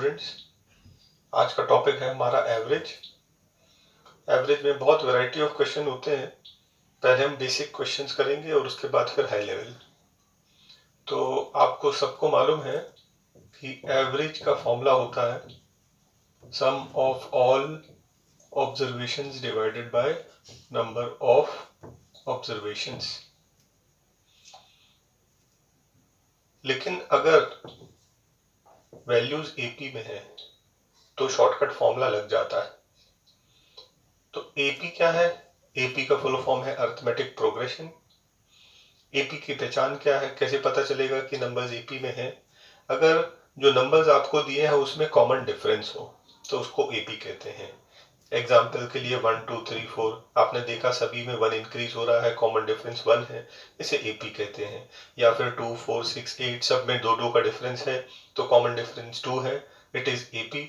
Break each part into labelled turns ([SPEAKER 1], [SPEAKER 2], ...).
[SPEAKER 1] Students, आज का topic है हमारा एवरेज। एवरेज में बहुत वैरायटी ऑफ क्वेश्चन होते हैं। पहले हम बेसिक क्वेश्चंस करेंगे और उसके बाद फिर हाई लेवल। तो आपको सबको मालूम है कि एवरेज का फॉर्मूला होता है sum of all observations divided by number of observations. लेकिन अगर वैल्यूज एपी में है तो शॉर्टकट फॉर्मूला लग जाता है। तो एपी क्या है? एपी का फुल फॉर्म है अरिथमेटिक प्रोग्रेशन। एपी की पहचान क्या है? कैसे पता चलेगा कि नंबर्स एपी में है? अगर जो नंबर्स आपको दिए हैं उसमें कॉमन डिफरेंस हो तो उसको एपी कहते हैं। एग्जाम्पल के लिए 1 2 3 4 आपने देखा सभी में 1 इंक्रीज हो रहा है, कॉमन डिफरेंस 1 है, इसे एपी कहते हैं। या फिर 2 4 6 8 सब में 2 का डिफरेंस है तो कॉमन डिफरेंस 2 है, इट इज एपी।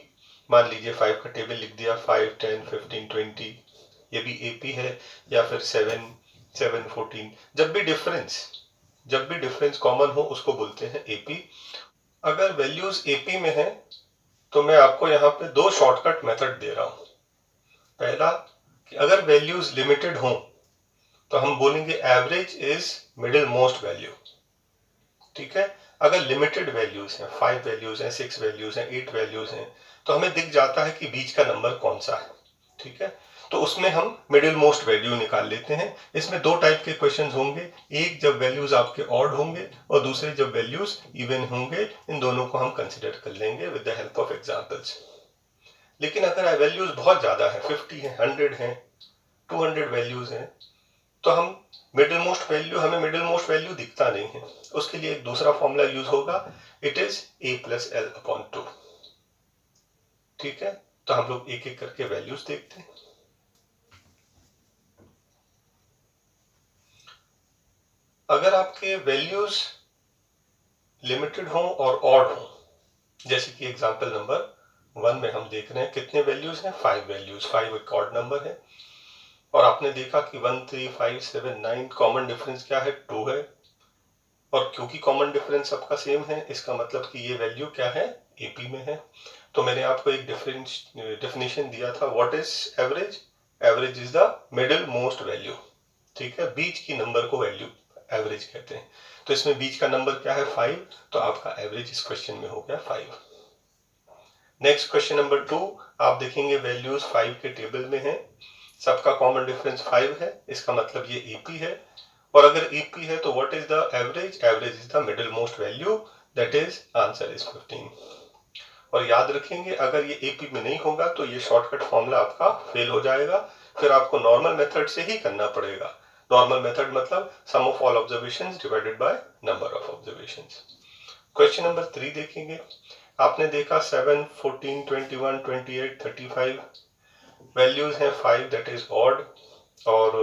[SPEAKER 1] मान लीजिए 5 का टेबल लिख दिया, 5 10 15 20, ये भी एपी है। या फिर 7 7 14, जब भी डिफरेंस कॉमन हो उसको बोलते हैं एपी। अगर वैल्यूज एपी में है तो मैं आपको यहाँ पे 2 शॉर्टकट मेथड दे रहा हूं। पहला कि अगर वैल्यूज लिमिटेड हो तो हम बोलेंगे average is middle most value. ठीक है, अगर लिमिटेड वैल्यूज हैं, 5 वैल्यूज हैं, 6 वैल्यूज हैं, 8 वैल्यूज हैं, तो हमें दिख जाता है कि बीच का नंबर कौन सा है। ठीक है, तो उसमें हम मिडिल मोस्ट वैल्यू निकाल लेते हैं। इसमें 2 टाइप के क्वेश्चंस होंगे, एक जब वैल्यूज आपके ऑड होंगे और दूसरे जब वैल्यूज इवन होंगे। इन दोनों को हम कंसिडर कर लेंगे with the help of examples. लेकिन अगर वैल्यूज बहुत ज्यादा है, 50 है, 100 है, 200 वैल्यूज हैं, तो हमें मिडिल मोस्ट वैल्यू दिखता नहीं है। उसके लिए एक दूसरा फॉर्मूला यूज होगा, it is a plus L upon 2। ठीक है, तो हम लोग एक एक करके वैल्यूज देखते हैं। अगर आपके वैल्यूज लिमिटेड हो और ऑड हो, जैसे कि एग्जांपल नंबर 1 में हम देख रहे हैं कितने वैल्यूज हैं, 5 वैल्यूज, 5 एक ऑड नंबर है। और आपने देखा कि 1 3 5 7 9 कॉमन डिफरेंस क्या है, 2 है। और क्योंकि कॉमन डिफरेंस सबका सेम है, इसका मतलब कि ये वैल्यू क्या है, एपी में है। तो मैंने आपको एक डेफिनेशन दिया था, what is average? Average is the middle most value. ठीक है, बीच की नंबर को वैल्यू एवरेज कहते हैं। तो इसमें बीच का नंबर क्या है, 5, तो आपका एवरेज इस क्वेश्चन में हो गया 5। नेक्स्ट क्वेश्चन नंबर 2, आप देखेंगे वैल्यूज 5 के टेबल में है, सबका कॉमन डिफरेंस 5 है, इसका मतलब ये एपी है। और अगर एपी है तो what is the average? Average is the middle most value, that is answer is 15। और याद रखेंगे अगर ये एपी में नहीं होगा तो ये शॉर्टकट फॉर्मूला आपका फेल हो जाएगा, फिर आपको नॉर्मल मेथड से ही करना पड़ेगा। नॉर्मल मेथड मतलब sum of all observations divided by number of observations. Question number 3 देखेंगे, आपने देखा 7 14 21 28 35 वैल्यूज हैं, 5 दैट इज ऑड और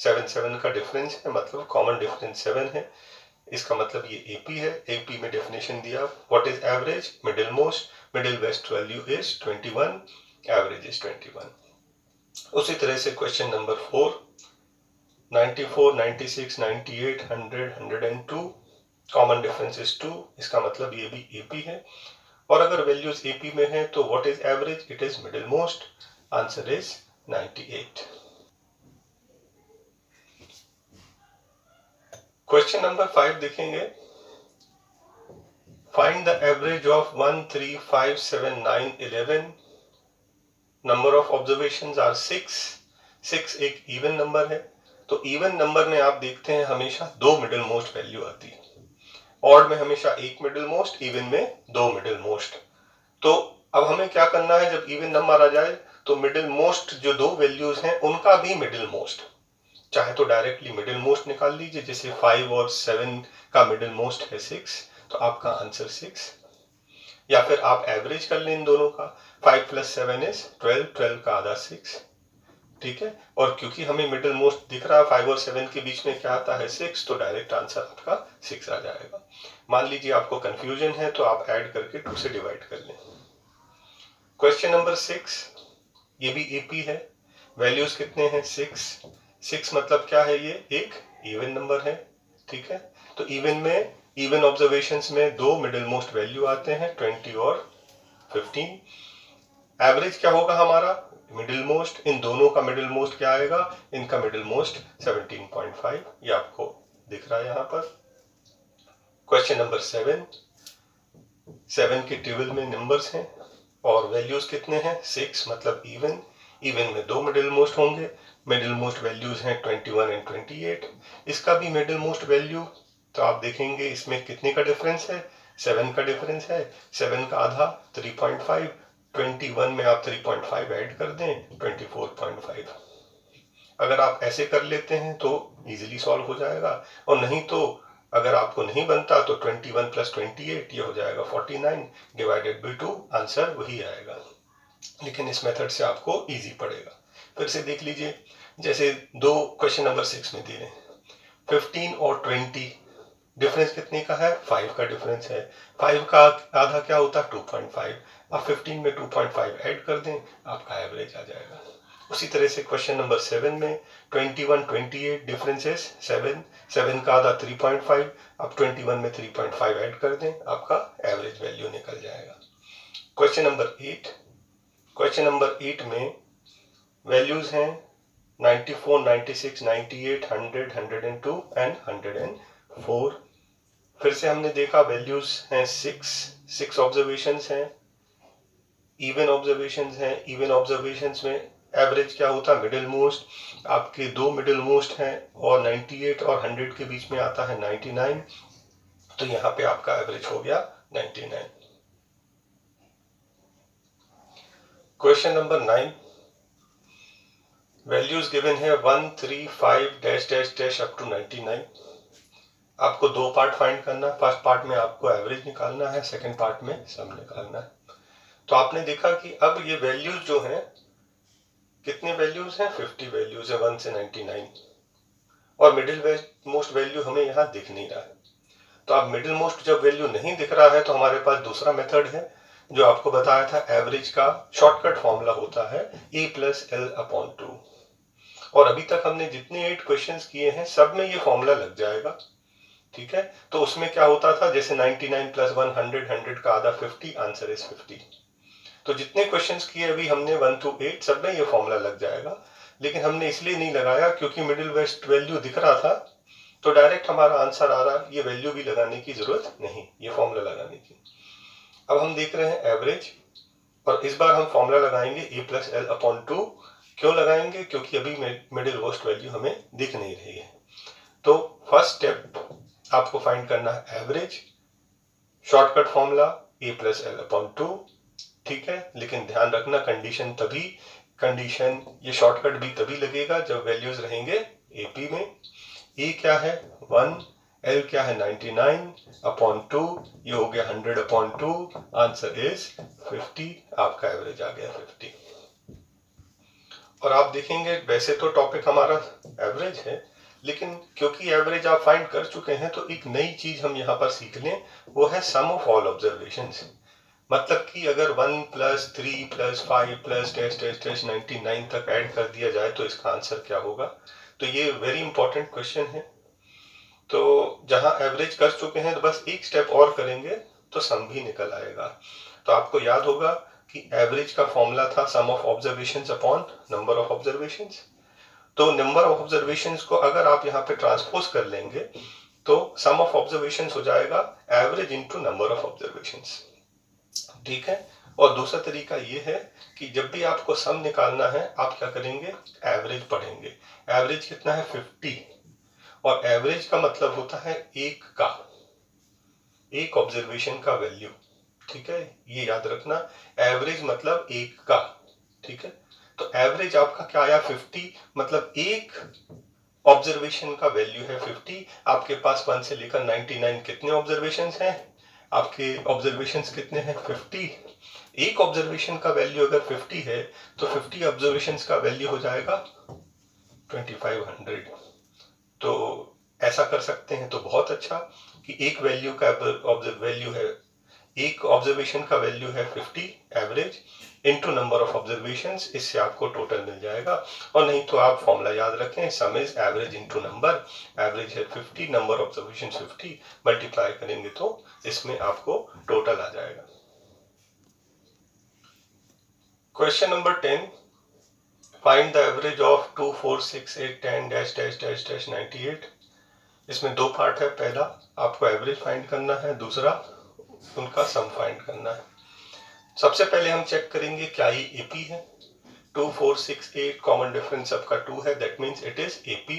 [SPEAKER 1] 7 7 का डिफरेंस है, मतलब कॉमन डिफरेंस 7 है, इसका मतलब ये एपी है। एपी में डेफिनेशन दिया, what is average? Middle most, middle west value is 21, average is 21। उसी तरह से question number 4, 94 96 98 100 102 common difference is 2, इसका मतलब ये भी एपी है। और अगर वैल्यूज एपी में है तो what is average? It is middle most, answer is 98। Question number 5 देखेंगे, find the average of 1 3 5 7 9 11, number of observations are 6। 6 एक इवन नंबर है, तो इवन नंबर में आप देखते हैं हमेशा 2 मिडिल मोस्ट वैल्यू आती है। ऑड में हमेशा 1 मिडिल मोस्ट, इवन में 2 मिडिल मोस्ट। तो अब हमें क्या करना है, जब इवन नंबर आ जाए तो मिडिल मोस्ट जो 2 वैल्यूज हैं उनका भी मिडिल मोस्ट, चाहे तो डायरेक्टली मिडिल मोस्ट निकाल लीजिए, जैसे 5 और 7 का मिडिल मोस्ट है 6, तो आपका आंसर 6। या फिर आप एवरेज कर लें इन दोनों का, 5 प्लस 7 इज 12, 12 का आधा 6। ठीक है, और क्योंकि हमें मिडिल मोस्ट दिख रहा है 5 और 7 के बीच में क्या आता है 6, तो डायरेक्ट आंसर आपका 6 आ जाएगा। मान लीजिए आपको कंफ्यूजन है तो आप ऐड करके 2 से डिवाइड कर लें। क्वेश्चन नंबर 6, ये भी एपी है, वैल्यूज कितने हैं 6। 6 मतलब क्या है, ये एक इवन नंबर है। ठीक है, तो इवन में, इवन ऑब्जर्वेशंस में 2 मिडिल मोस्ट वैल्यू आते हैं, 20 और 15। एवरेज क्या होगा हमारा, मिडिल मोस्ट, इन दोनों का मिडिल मोस्ट क्या आएगा, इनका मिडिल मोस्ट 17.5, ये आपको दिख रहा है यहाँ पर। क्वेश्चन नंबर 7 के टेबल में नंबर्स हैं और वैल्यूज कितने हैं, 6, मतलब इवन। इवन में दो मिडिल मोस्ट होंगे, मिडिल मोस्ट वैल्यूज हैं 21 एंड 28। इसका भी मिडिल मोस्ट वैल्यू, तो आप देखेंगे इसमें कितने का डिफरेंस है, 7 का डिफरेंस है। 7 का आधा 3.5, 21 में आप 3.5 ऐड कर दें 24.5। अगर आप ऐसे कर लेते हैं तो इजीली सॉल्व हो जाएगा, और नहीं तो अगर आपको नहीं बनता तो 21 + 28 ये हो जाएगा 49 डिवाइडेड बाई 2, आंसर वही आएगा। लेकिन इस मेथड से आपको इजी पड़ेगा। फिर से देख लीजिए, जैसे दो क्वेश्चन नंबर 6 में दे रहे हैं, 15 और 20, डिफरेंस कितने का है, 5 का डिफरेंस है। 5 का आधा क्या होता है, 2.5। आप 15 में 2.5 ऐड कर दें, आपका एवरेज आ जाएगा। उसी तरह से क्वेश्चन नंबर 7 में 21 28 डिफरेंस है 7 का आधा 3.5, आप 21 में 3.5 ऐड कर दें, आपका एवरेज वैल्यू निकल जाएगा। क्वेश्चन नंबर 8 में वैल्यूज हैं 94 96 98 100 102 एंड 104। फिर से हमने देखा वैल्यूज हैं 6 ऑब्जर्वेशंस हैं, इवन ऑब्जर्वेशंस हैं। इवन ऑब्जर्वेशंस में एवरेज क्या होता है, मिडिल मोस्ट। आपके दो मिडिल मोस्ट हैं और 98 और 100 के बीच में आता है 99, तो यहाँ पे आपका एवरेज हो गया 99। क्वेश्चन नंबर 9, वैल्यूज गिवन है 1 3 5 dash dash dash up to 99। आपको दो पार्ट फाइंड करना है, फर्स्ट पार्ट में आपको एवरेज निकालना है, सेकंड पार्ट में सम निकालना है। तो आपने देखा कि अब ये वैल्यूज जो हैं, कितने वैल्यूज हैं, 50 वैल्यूज है 1 से 99, और मिडिल मोस्ट वैल्यू हमें यहाँ दिख नहीं रहा है। तो अब मिडिल मोस्ट जब वैल्यू नहीं दिख रहा है तो हमारे पास दूसरा मेथड है जो आपको बताया था, एवरेज का शॉर्टकट फॉर्मूला होता है a + l/2। और अभी तक हमने जितने 8 क्वेश्चंस किए हैं सब में ये फॉर्मूला लग जाएगा, ठीक है। तो उसमें क्या होता था, जैसे 99 + 100 100 का आधा 50, आंसर इज 50। तो जितने क्वेश्चंस किए अभी हमने 1 to 8 सब में ये फॉर्मूला लग जाएगा, लेकिन हमने इसलिए नहीं लगाया क्योंकि मिडिल वेस्ट वैल्यू दिख रहा था, तो डायरेक्ट हमारा आंसर आ रहा, ये वैल्यू भी लगाने की जरूरत नहीं, ये फॉर्मूला लगाने की। अब हम देख रहे हैं एवरेज, और इस बार हम फॉर्मूला लगाएंगे a + l/2। क्यों लगाएंगे, क्योंकि अभी मिडिल वेस्ट वैल्यू हमें दिख नहीं रही है। तो फर्स्ट स्टेप आपको फाइंड करना है average, shortcut formula a + l/2, ठीक है। लेकिन ध्यान रखना कंडीशन ये शॉर्टकट भी तभी लगेगा जब वैल्यूज रहेंगे एपी में। ए क्या है 1, एल क्या है 99/2, ये हो गया 100/2, आंसर इज 50, आपका एवरेज आ गया 50। और आप देखेंगे वैसे तो टॉपिक हमारा एवरेज है, लेकिन क्योंकि एवरेज आप फाइंड कर चुके हैं तो एक नई चीज हम यहाँ पर सीख लें, वो है सम ऑफ ऑल ऑब्जर्वेशंस। मतलब कि अगर 1 + 3 + 5 + डैश डैश डैश 99 तक ऐड कर दिया जाए तो इसका आंसर क्या होगा। तो ये वेरी इंपॉर्टेंट क्वेश्चन है। तो जहां एवरेज कर चुके हैं तो बस एक स्टेप और करेंगे तो सम भी निकल आएगा। तो आपको याद होगा कि एवरेज का फॉर्मूला था sum of observations upon number of observations. तो नंबर ऑफ ऑब्जर्वेशंस को अगर आप यहाँ पे ट्रांसपोज कर लेंगे तो सम ऑफ ऑब्जर्वेशंस हो जाएगा average into number of observations, ठीक है। और दूसरा तरीका ये है कि जब भी आपको सम निकालना है आप क्या करेंगे, एवरेज पढ़ेंगे। एवरेज कितना है 50, और एवरेज का मतलब होता है एक ऑब्जर्वेशन का वैल्यू, ठीक है। ये याद रखना, एवरेज मतलब एक का, ठीक है। तो एवरेज आपका क्या आया 50, मतलब एक ऑब्जर्वेशन का वैल्यू है 50। आपके पास 1 से लेकर 99 कितने ऑब्जर्वेशंस हैं, आपके ऑब्जर्वेशंस कितने हैं 50। एक ऑब्जर्वेशन का वैल्यू अगर 50 है तो 50 ऑब्जर्वेशंस का वैल्यू हो जाएगा 2500। तो ऐसा कर सकते हैं तो बहुत अच्छा कि एक वैल्यू का वैल्यू है, एक ऑब्जर्वेशन का वैल्यू है 50 average into number of observations, इससे आपको टोटल मिल जाएगा। और नहीं तो आप फॉर्मूला याद रखें, सम is average into number, average है 50, नंबर ऑब्जर्वेशन 50, मल्टीप्लाई करेंगे तो इसमें आपको टोटल आ जाएगा। Question number 10, find the average of 2, 4, 6, 8, 10 dash dash dash dash 98। इसमें दो पार्ट है, पहला आपको एवरेज फाइंड करना है, दूसरा उनका सम फाइंड करना है। सबसे पहले हम चेक करेंगे क्या ये एपी है। 2, 4, 6, 8 कॉमन डिफरेंस सबका 2 है, that means it is AP.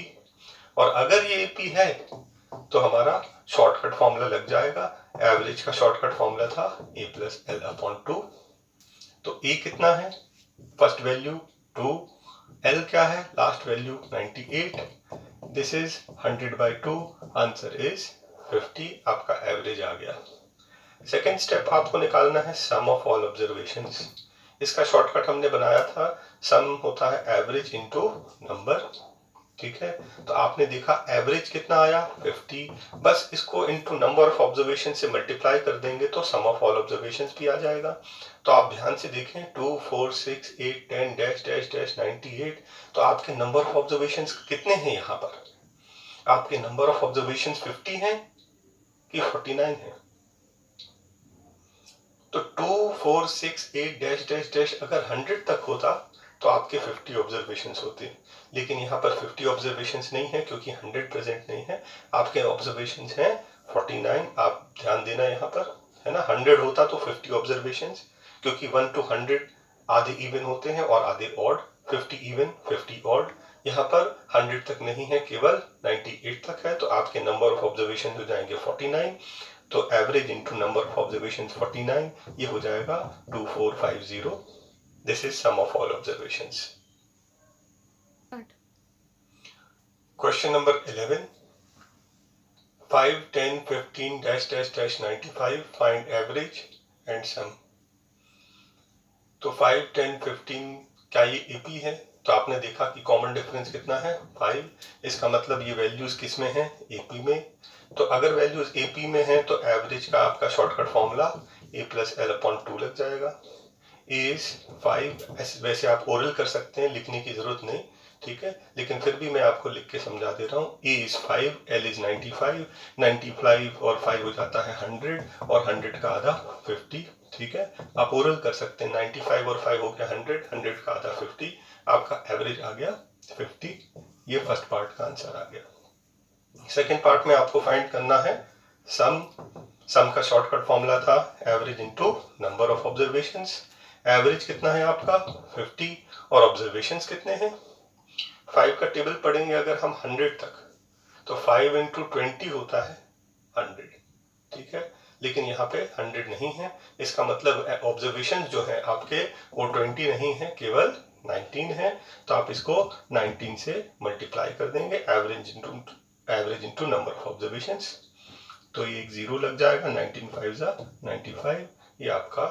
[SPEAKER 1] और अगर ये एपी है तो हमारा शॉर्टकट फॉर्मूला लग जाएगा। एवरेज का शॉर्टकट फॉर्मूला था a प्लस एल अपॉन 2। तो a कितना है, फर्स्ट वैल्यू 2, l क्या है, last value 98। This is 100 by 2, answer is 50। आपका एवरेज आ गया। सेकेंड स्टेप आपको निकालना है सम ऑफ ऑल ऑब्जर्वेशंस। इसका शॉर्टकट हमने बनाया था, सम होता है एवरेज इनटू नंबर। ठीक है, तो आपने देखा एवरेज कितना आया 50, बस इसको इनटू नंबर ऑफ ऑब्जर्वेशन से मल्टीप्लाई कर देंगे तो सम ऑफ ऑल ऑब्जर्वेशंस भी आ जाएगा। तो आप ध्यान से देखें 2, 4, 6, 8, 10 डैश डैश डैश 98। तो आपके नंबर ऑफ ऑब्जर्वेशंस कितने हैं यहाँ पर, आपके नंबर ऑफ ऑब्जर्वेशंस 50 हैं कि 49 है। तो 2, 4, 6, 8 डैश डैश डैश अगर 100 तक होता तो आपके 50 ऑब्जर्वेशंस होते, लेकिन यहाँ पर 50 ऑब्जर्वेशंस नहीं है क्योंकि 100 प्रेजेंट नहीं है। आपके ऑब्जर्वेशंस हैं 49। आप ध्यान देना यहाँ पर, है ना। 100 होता तो 50 ऑब्जर्वेशंस, क्योंकि 1 to 100 आधे इवन होते हैं और आधे ऑड। 50 even 50 odd. यहाँ पर 100 तक नहीं है, केवल 98 तक है। तो आपके नंबर ऑफ ऑब्जर्वेशन हो जाएंगे 49। तो average into number of observation 49, ये हो जाएगा 2450। This is sum of all observations. Question number 11, 5, 10, 15 dash dash dash 95, find average and sum. तो 5, 10, 15 क्या ये एपी है? तो आपने देखा कि कॉमन डिफरेंस कितना है 5। इसका मतलब ये वैल्यूज किस में है, एपी में। तो अगर वैल्यूज एपी में है तो एवरेज का आपका shortcut formula a plus L upon 2 लग जाएगा। a is 5। वैसे आप ओरल कर सकते हैं, लिखने की जरूरत नहीं, ठीक है, लेकिन फिर भी मैं आपको लिख के समझा दे रहा हूँ। a इज 5, l इज 95, 95 और 5 हो जाता है 100 और 100 का आधा 50। ठीक है, आप ओरल कर सकते हैं। 95 और 5 हो गया 100, 100 का आधा 50, आपका एवरेज आ गया 50। ये फर्स्ट पार्ट का आंसर आ गया। सेकेंड पार्ट में आपको फाइंड करना है सम। सम का शॉर्टकट फॉर्मूला था average into number of observations. Average कितना है आपका 50 और ऑब्जर्वेशंस कितने हैं। 5 का टेबल पढ़ेंगे अगर हम 100 तक, तो 5 इंटू 20 होता है 100। ठीक है, लेकिन यहाँ पे 100 नहीं है। इसका मतलब ऑब्जर्वेशन जो है आपके वो 20 नहीं है, केवल 19 है। तो आप इसको 19 से मल्टीप्लाई कर देंगे, average into number of observations. तो ये एक 0 लग जाएगा। 19 5 जा 95, ये आपका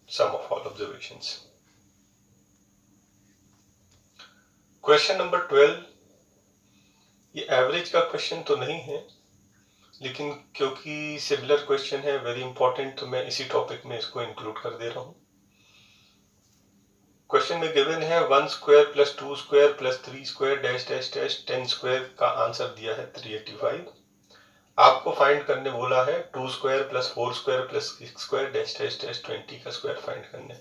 [SPEAKER 1] sum of all observations. Question number 12, ये एवरेज का क्वेश्चन तो नहीं है, लेकिन क्योंकि सिमिलर क्वेश्चन है, वेरी इंपॉर्टेंट, तो मैं इसी टॉपिक में इसको इंक्लूड कर दे रहा हूं। क्वेश्चन में गिवन है 1 square plus 2 square plus 3 square dash dash dash 10 square का आंसर दिया है 385। आपको फाइंड करने बोला है 2 square plus 4 square plus 6 square dash dash dash 20 का स्क्वायर फाइंड करने।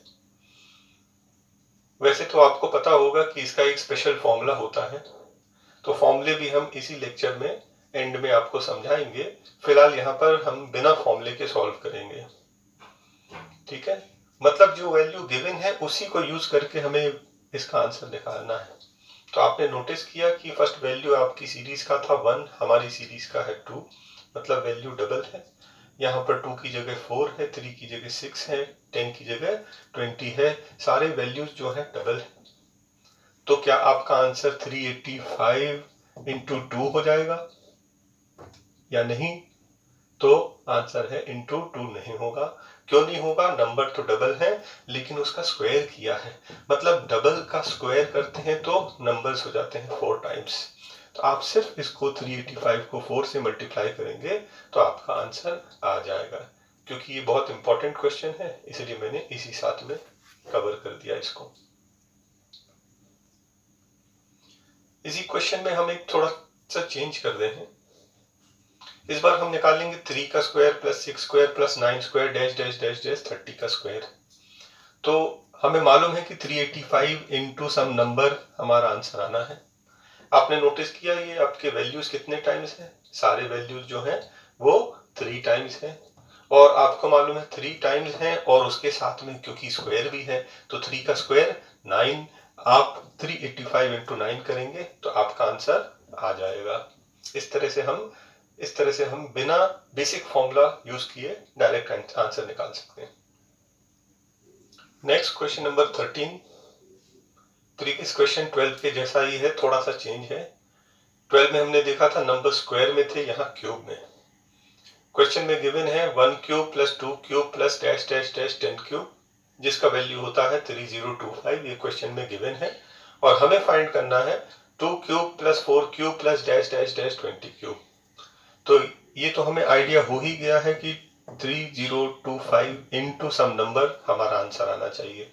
[SPEAKER 1] वैसे तो आपको पता होगा कि इसका एक स्पेशल फॉर्मूला होता है, तो फॉर्मूले भी हम इसी लेक्चर में एंड में आपको समझाएंगे। फिलहाल यहाँ पर हम बिना फॉर्मूले के सॉल्व करेंगे। ठीक है, मतलब जो वैल्यू गिवन है उसी को यूज करके हमें इसका आंसर निकालना है। तो आपने नोटिस किया कि फर्स्ट वैल्यू आपकी सीरीज का था 1, हमारी सीरीज का है 2, मतलब वैल्यू डबल है। यहाँ पर 2 की जगह 4 है, 3 की जगह 6 है, 10 की जगह 20 है। सारे वैल्यूज जो है डबल है। तो क्या आपका आंसर 385 इंटू 2 हो जाएगा या नहीं? तो आंसर है इंटू 2 नहीं होगा। क्यों नहीं होगा? नंबर तो डबल है लेकिन उसका स्क्वायर किया है, मतलब डबल का स्क्वायर करते हैं तो नंबर्स हो जाते हैं 4 टाइम्स। तो आप सिर्फ इसको 385 को 4 से मल्टीप्लाई करेंगे तो आपका आंसर आ जाएगा। क्योंकि ये बहुत इंपॉर्टेंट क्वेश्चन है, इसलिए मैंने इसी साथ में कवर कर दिया इसको। इसी क्वेश्चन में हम एक थोड़ा सा चेंज कर रहे हैं। इस बार हम निकालेंगे 3 का square plus 6 square plus 9 square dash dash dash dash 30 का स्क्वायर। तो हमें मालूम है कि 385 इंटू सम नंबर हमारा आंसर आना है। आपने नोटिस किया ये आपके वैल्यूज कितने टाइम्स हैं? सारे वैल्यूज जो हैं वो 3 टाइम्स हैं, और आपको मालूम है 3 टाइम्स हैं और उसके साथ में क्योंकि स्क्वायर भी है तो 3 का स्क्वायर 9। आप 385 इंटू 9 करेंगे तो आपका आंसर आ जाएगा। इस तरह से हम बिना बेसिक फॉर्मूला यूज किए डायरेक्ट आंसर निकाल सकते हैं। Next question number 13। Previous question 12 के जैसा ही है, थोड़ा सा चेंज है। 12 में हमने देखा था नंबर स्क्वायर में थे, यहाँ क्यूब में। क्वेश्चन में गिवन है 1 cube plus 2 cube plus dash dash dash 10 cube, जिसका वैल्यू होता है 3025। ये क्वेश्चन में गिवन है और हमें फाइंड करना है 2 cube plus 4 cube plus dash dash dash 20 cube. तो ये तो हमें आइडिया हो ही गया है कि 3025 इंटू सम नंबर हमारा आंसर आना चाहिए,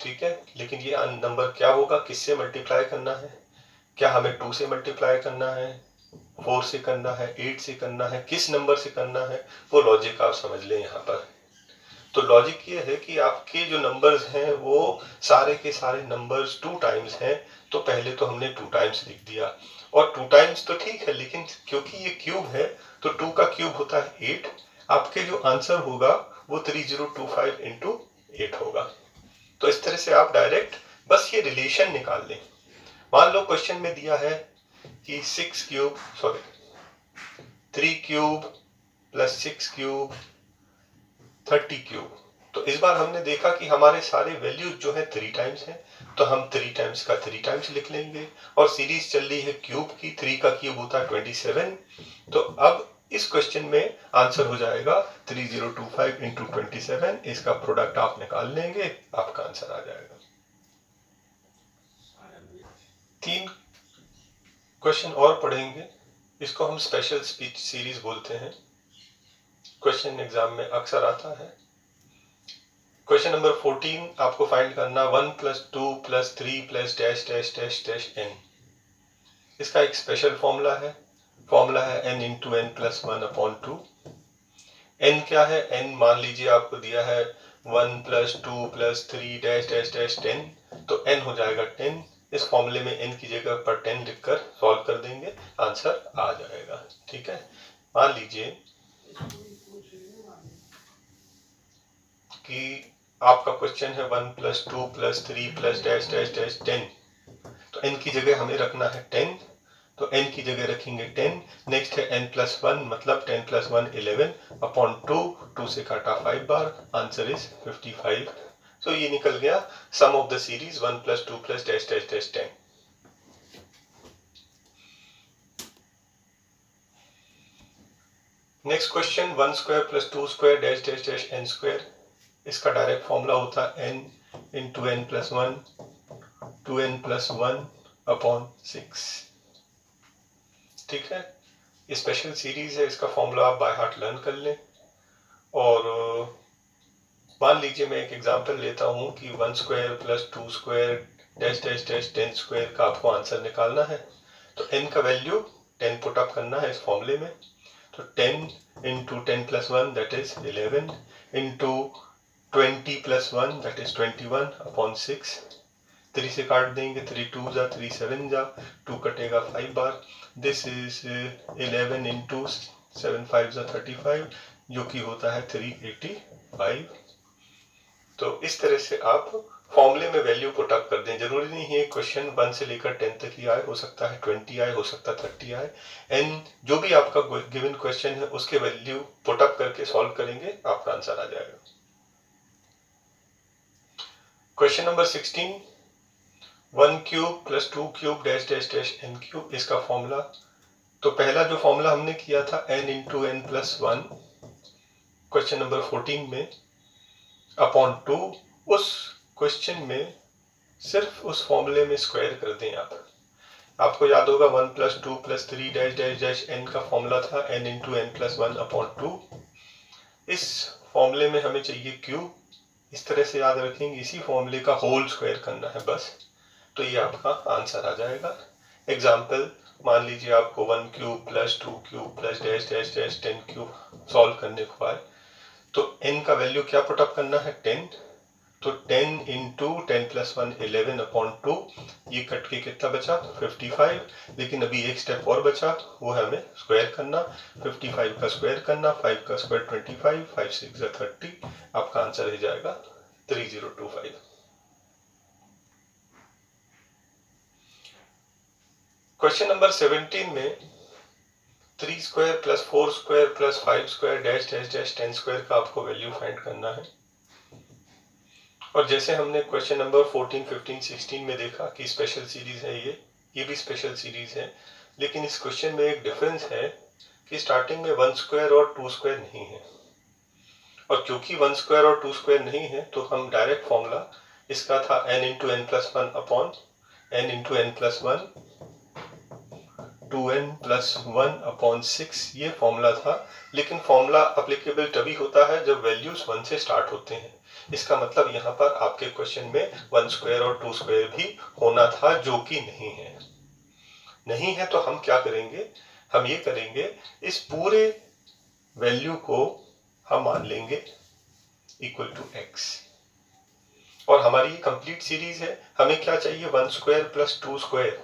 [SPEAKER 1] ठीक है। लेकिन ये नंबर क्या होगा, किससे मल्टीप्लाई करना है? क्या हमें 2 से मल्टीप्लाई करना है, 4 से करना है, 8 से करना है, किस नंबर से करना है? वो लॉजिक आप समझ लें यहाँ पर। तो लॉजिक ये है कि आपके जो नंबर्स हैं वो सारे के सारे नंबर्स 2 टाइम्स हैं, तो पहले तो हमने 2 टाइम्स लिख दिया। और 2 टाइम्स तो ठीक है, लेकिन क्योंकि ये क्यूब है तो 2 का क्यूब होता है 8। आपके जो आंसर होगा वो 3025 इंटू 8 होगा। तो इस तरह से आप डायरेक्ट बस ये रिलेशन निकाल लें। मान लो क्वेश्चन में दिया है कि 3 क्यूब प्लस 6 क्यूब 30 क्यूब। तो इस बार हमने देखा कि हमारे सारे वैल्यूज जो है 3 टाइम्स हैं, तो हम 3 टाइम्स का 3 टाइम्स लिख लेंगे। और सीरीज चल रही है क्यूब की, 3 का क्यूब होता है 27। तो अब इस क्वेश्चन में आंसर हो जाएगा 3025 इंटू 27। इसका प्रोडक्ट आप निकाल लेंगे, आपका आंसर आ जाएगा। 3 क्वेश्चन और पढ़ेंगे, इसको हम स्पेशल स्पीच सीरीज बोलते हैं। क्वेश्चन एग्जाम में अक्सर आता है। क्वेश्चन नंबर 14 आपको फाइंड करना 1 plus 2 plus 3 plus dash dash dash dash n। इसका एक स्पेशल फॉर्मूला है n into N plus 1 upon 2। n क्या है? n मान लीजिए आपको दिया है 1 plus 2 plus 3 dash dash dash 10, तो n हो जाएगा 10। इस फॉर्मूले में n की जगह पर 10 लिखकर सॉल्व कर देंगे, आंसर आ जाएगा, ठीक है। मान लीजिए कि आपका क्वेश्चन है 1 plus 2 plus 3 plus dash dash dash 10, तो n की जगह हमें रखना है 10, तो n की जगह रखेंगे 10। नेक्स्ट है n प्लस 1, मतलब 10 प्लस 1 11 अपॉन 2 से काटा 5 बार, आंसर इज 55। तो ये निकल गया sum of the series 1 plus 2 plus dash dash dash 10। Next question 1 square plus 2 square dash dash dash n square. इसका डायरेक्ट फॉर्मूला होता है n into N plus 1 2n plus 1 upon 6, ठीक है। ये स्पेशल सीरीज है, इसका फॉर्मूला आप by heart learn कर लें। और मान लीजिए मैं एक एग्जांपल लेता हूं कि 1 square plus 2 square dash dash dash 10 square का आपको आंसर निकालना है। तो n का वैल्यू 10 पुट अप करना है इस फॉर्मूले में। तो 10 into 10 plus 1 that is 11 into 20 plus 1 that is 21 upon 6। 3 से काट देंगे, 3 2 जा 3 7 जा, 2 कटेगा 5 बार। दिस इज 11 इंटू 7 5 जा 35, जो कि होता है 385। तो इस तरह से आप फॉर्मूले में वैल्यू पुट अप कर दें। जरूरी नहीं है क्वेश्चन 1 से लेकर 10 तक ही आए, हो सकता है 20 आए, हो सकता है 30 आए। एंड जो भी आपका गिवन क्वेश्चन है उसके वैल्यू पुट अप करके सॉल्व करेंगे, आपका आंसर आ जाएगा। Question number 16 1 cube plus 2 cube dash dash dash n cube. इसका फॉर्मूला, तो पहला जो फॉर्मूला हमने किया था n into N plus 1 question number 14 में अपॉन 2, उस क्वेश्चन में सिर्फ उस फॉर्मूले में स्क्वायर कर दें आप। आपको याद होगा 1 plus 2 plus 3 dash dash dash n का फॉर्मूला था n into N plus 1 upon 2। इस फॉर्मूले में हमें चाहिए क्यूब, इस तरह से याद रखेंगे, इसी फॉर्मूले का होल स्क्वायर करना है बस, तो ये आपका आंसर आ जाएगा। एग्जाम्पल मान लीजिए आपको 1 cube plus 2 cube plus dash dash dash 10 cube solve करने को आए, तो n का वैल्यू क्या पुटअप करना है 10, तो 10 इंटू 10 प्लस 1 11/2, ये कट के कितना बचा 55। लेकिन अभी एक स्टेप और बचा, वो है हमें स्क्वायर करना। 55 का स्क्वायर करना, 5 का स्क्वायर 25, 5 6 30, आपका आंसर रह जाएगा 3025। क्वेश्चन नंबर 17 में 3 square plus 4 square plus 5 square dash dash dash 10 square का आपको वैल्यू फाइंड करना है। और जैसे हमने क्वेश्चन नंबर 14, 15, 16 में देखा कि स्पेशल सीरीज है, ये भी स्पेशल सीरीज है, लेकिन इस क्वेश्चन में एक डिफरेंस है कि स्टार्टिंग में 1 स्क्वायर और 2 स्क्वायर नहीं है। और क्योंकि 1 स्क्वायर और 2 स्क्वायर नहीं है तो हम डायरेक्ट फॉर्मूला इसका था n into N plus 1 upon n into N plus 1, 2n plus 1 upon 6, ये फॉर्मूला था। लेकिन फॉर्मूला अप्लीकेबल तभी होता है जब वैल्यूज 1 से स्टार्ट होते हैं। इसका मतलब यहाँ पर आपके क्वेश्चन में 1 स्क्वायर और 2 स्क्वायर भी होना था, जो कि नहीं है। तो हम क्या करेंगे, हम ये करेंगे, इस पूरे वैल्यू को हम मान लेंगे इक्वल टू x। और हमारी कंप्लीट सीरीज है, हमें क्या चाहिए 1 स्क्वायर प्लस 2 स्क्वायर,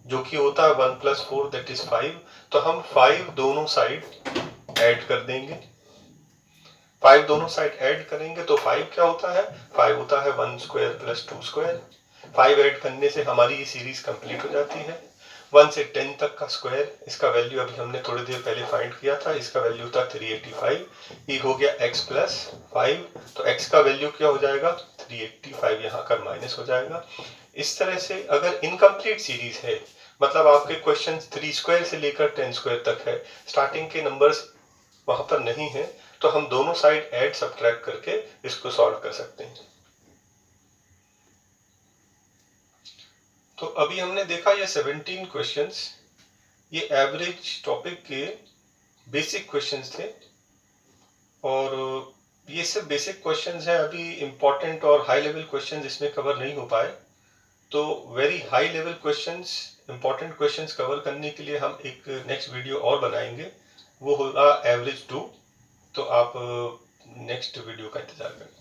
[SPEAKER 1] जो कि होता है 1 प्लस 4 दैट इज 5। तो हम 5 दोनों साइड ऐड कर देंगे। 5 दोनों साइड ऐड करेंगे तो 5 क्या होता है, 5 होता है 1 स्क्वायर प्लस 2 स्क्वायर। 5 ऐड करने से हमारी ये सीरीज कंप्लीट हो जाती है। 1 से 10 तक का स्क्वायर, इसका वैल्यू अभी हमने थोड़ी देर पहले फाइंड किया था, इसका वैल्यू था 385। ये हो गया x प्लस 5, तो x का वैल्यू क्या हो जाएगा 385, यहाँ का माइनस हो जाएगा। इस तरह से अगर इनकम्प्लीट सीरीज है, मतलब आपके क्वेश्चन 3 स्क्वायर से लेकर 10 स्क्वायर तक है, स्टार्टिंग के नंबर्स वहां पर नहीं है, तो हम दोनों साइड ऐड सब्ट्रैक्ट करके इसको सॉल्व कर सकते हैं। तो अभी हमने देखा ये 17 क्वेश्चंस, ये एवरेज टॉपिक के बेसिक क्वेश्चंस थे। और ये सब बेसिक क्वेश्चंस हैं, अभी इंपॉर्टेंट और हाई लेवल क्वेश्चंस इसमें कवर नहीं हो पाए। तो very high level questions, important questions cover करने के लिए हम एक नेक्स्ट वीडियो और बनाएंगे, वो होगा एवरेज 2। तो आप नेक्स्ट वीडियो का इंतजार करें।